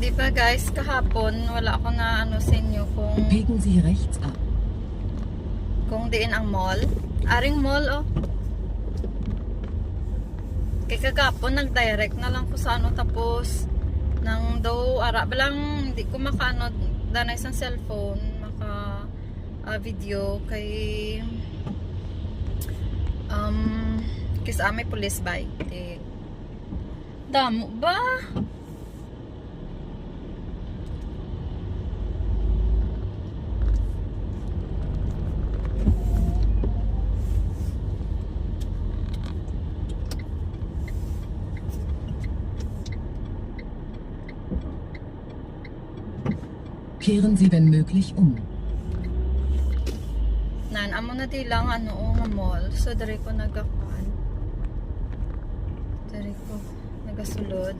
Di ba guys, kahapon wala ako na ano sa inyo Biegen Sie rechts ab. kung diin ang mall. Aring mall oh. Kay kagapon nag-direct na lang ko sa ano tapos nang daw ara balang hindi ko makaano danay sa cellphone maka video kay kisa may police bike. Damo ba? Kehren Sie wenn möglich um. Nan amo na di lang ano nga mall. So diri ko nagakuan. Diri ko nagasulod.